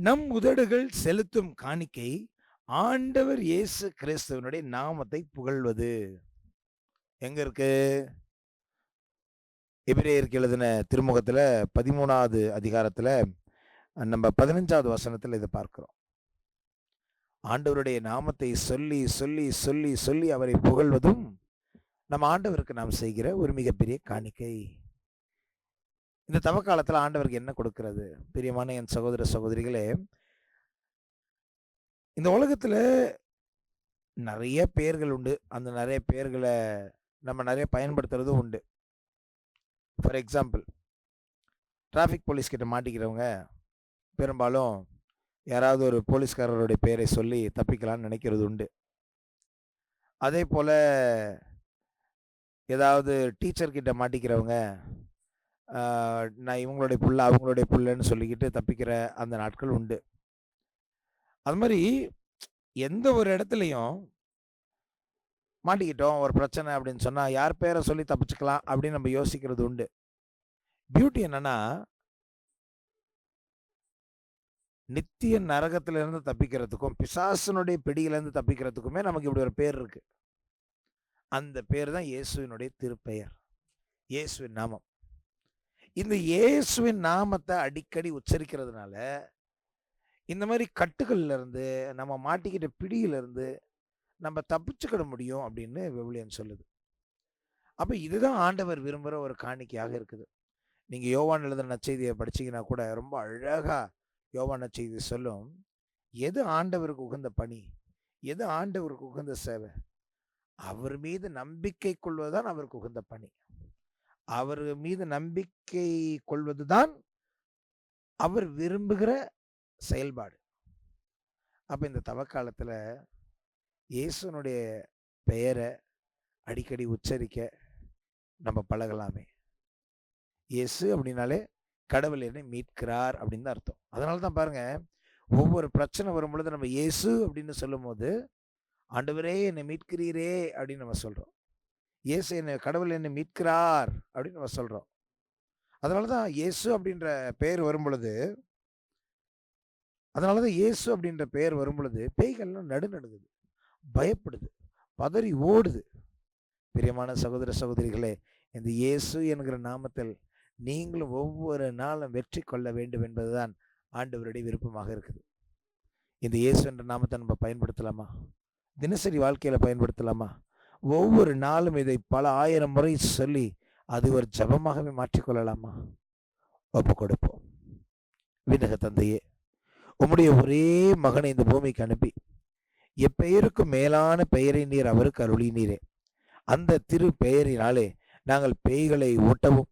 நம் உதடுகள் செலுத்தும் காணிக்கை ஆண்டவர் இயேசு கிறிஸ்துவனுடைய நாமத்தை புகழ்வது. எங்க இருக்கு? எபிரேயருக்கு எழுதின திருமுகத்துல 13வது அதிகாரத்துல நம்ம 15வது வசனத்துல இதை பார்க்கிறோம். ஆண்டவருடைய நாமத்தை சொல்லி சொல்லி சொல்லி சொல்லி அவரை புகழ்வதும் நம்ம ஆண்டவருக்கு நாம் செய்கிற ஒரு மிகப்பெரிய காணிக்கை. இந்த தவக்காலத்துல ஆண்டவருக்கு என்ன கொடுக்கிறது? பிரியமான என் சகோதர சகோதரிகளே, இந்த உலகத்துல நிறைய பெயர்கள் உண்டு. அந்த நிறைய பெயர்களை நம்ம நிறைய பயன்படுத்துறதும் உண்டு. ஃபார் எக்ஸாம்பிள், டிராஃபிக் போலீஸ் கிட்ட மாட்டிக்கிறவங்க பெரும்பாலும் யாராவது ஒரு போலீஸ்காரருடைய பெயரை சொல்லி தப்பிக்கலாம்னு நினைக்கிறது உண்டு. அதே போல ஏதாவது டீச்சர் கிட்ட மாட்டிக்கிறவங்க நான் இவங்களுடைய புள்ள அவங்களுடைய புள்ளன்னு சொல்லிக்கிட்டு தப்பிக்கிற அந்த நாட்கள் உண்டு. அது மாதிரி எந்த ஒரு இடத்துலையும் மாட்டிக்கிட்டோம் ஒரு பிரச்சனை அப்படின்னு சொன்னா யார் பேரை சொல்லி தப்பிச்சுக்கலாம் அப்படின்னு நம்ம யோசிக்கிறது உண்டு. பியூட்டி என்னன்னா, நித்திய நரகத்திலிருந்து தப்பிக்கிறதுக்கும் பிசாசனுடைய பிடியிலிருந்து தப்பிக்கிறதுக்குமே நமக்கு இப்படி ஒரு பேர் இருக்கு. அந்த பேர் தான் இயேசுவினுடைய திருப்பெயர், இயேசுவின் நாமம். இந்த இயேசுவின் நாமத்தை அடிக்கடி உச்சரிக்கிறதுனால இந்த மாதிரி கட்டுகள்ல இருந்து நம்ம மாட்டிக்கிட்ட பிடியில இருந்து நம்ம தப்பிச்சுக்கிட முடியும் அப்படின்னு விவிலியம் சொல்லுது. அப்ப இதுதான் ஆண்டவர் விரும்புகிற ஒரு காணிக்கையாக இருக்குது. நீங்க யோவான் எழுதின நற்செய்தியை படிச்சீங்கன்னா கூட ரொம்ப அழகா யோவான் நற்செய்தி சொல்லும். எது ஆண்டவருக்கு உகந்த பணி, எது ஆண்டவருக்கு உகந்த சேவை, அவர் மீது நம்பிக்கை கொள்வதுதான் அவருக்கு உகந்த பணி. அவர் மீது நம்பிக்கை கொள்வதுதான் அவர் விரும்புகிற செயல்பாடு. அப்ப இந்த தவக்காலத்துல இயேசுனுடைய பெயரை அடிக்கடி உச்சரிக்க நம்ம பழகலாமே. இயேசு அப்படின்னாலே கடவுள் என்னை மீட்கிறார் அப்படின்னு தான் அர்த்தம். அதனால தான் பாருங்க, ஒவ்வொரு பிரச்சனை வரும் பொழுது நம்ம இயேசு அப்படின்னு சொல்லும் போது ஆண்டவரே என்னை மீட்கிறீரே அப்படின்னு நம்ம சொல்றோம். இயேசு என்னை கடவுள் என்னை மீட்கிறார் அப்படின்னு நம்ம சொல்றோம். அதனாலதான் இயேசு அப்படின்ற பெயர் வரும் பொழுது இயேசு அப்படின்ற பெயர் வரும் பொழுது பேய்கள்லாம் நடுநடுங்குது, பயப்படுது, பதறி ஓடுது. பிரியமான சகோதர சகோதரிகளே, இந்த இயேசு என்கிற நாமத்தில் நீங்களும் ஒவ்வொரு நாளும் வெற்றி கொள்ள வேண்டும் என்பதுதான் ஆண்டவருடைய விருப்பமாக இருக்குது. இந்த இயேசு என்ற நாமத்தை நம்ம பயன்படுத்தலாமா? தினசரி வாழ்க்கையில பயன்படுத்தலாமா? ஒவ்வொரு நாளும் இதை பல ஆயிரம் முறை சொல்லி அது ஒரு ஜபமாகவே மாற்றிக்கொள்ளலாமா? ஒப்பு கொடுப்போம். விண்ணக தந்தையே, உம்முடைய ஒரே மகனை இந்த பூமிக்கு அனுப்பி எப்பெயருக்கும் மேலான பெயரை நீர் அவருக்கு அருளினீரே. அந்த திரு பெயரினாலே நாங்கள் பேய்களை ஓட்டவும்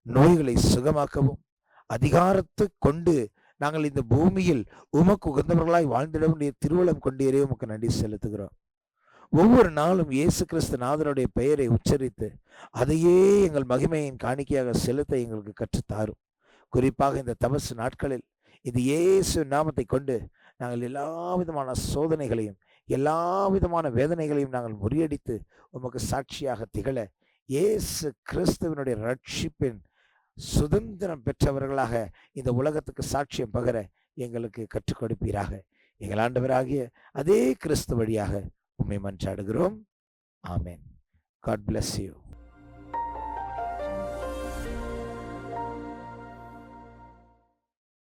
நோய்களை சுகமாக்கவும் அதிகாரத்தை கொண்டு நாங்கள் இந்த பூமியில் உமக்கு உகந்தவர்களாய் வாழ்ந்திடவும் நீர் திருவுளம் கொண்டீரே, உமக்கு நன்றி செலுத்துகிறோம். ஒவ்வொரு நாளும் இயேசு கிறிஸ்து நாதனுடைய பெயரை உச்சரித்து அதையே எங்கள் மகிமையின் காணிக்கையாக செலுத்த எங்களுக்கு கற்றுத்தாரும். குறிப்பாக இந்த தபசு நாட்களில் இது இயேசு நாமத்தை கொண்டு நாங்கள் எல்லா விதமான சோதனைகளையும் எல்லா விதமான வேதனைகளையும் நாங்கள் முறியடித்து உமக்கு சாட்சியாக திகழ இயேசு கிறிஸ்துவனுடைய ரட்சிப்பின் சுதந்திரம் பெற்றவர்களாக இந்த உலகத்துக்கு சாட்சியம் பகர எங்களுக்கு கற்றுக் கொடுப்பீராக. எங்கள் ஆண்டவராகிய அதே கிறிஸ்து வழியாக உம்மை மன்றாடுகிறோம். ஆமென். God bless you.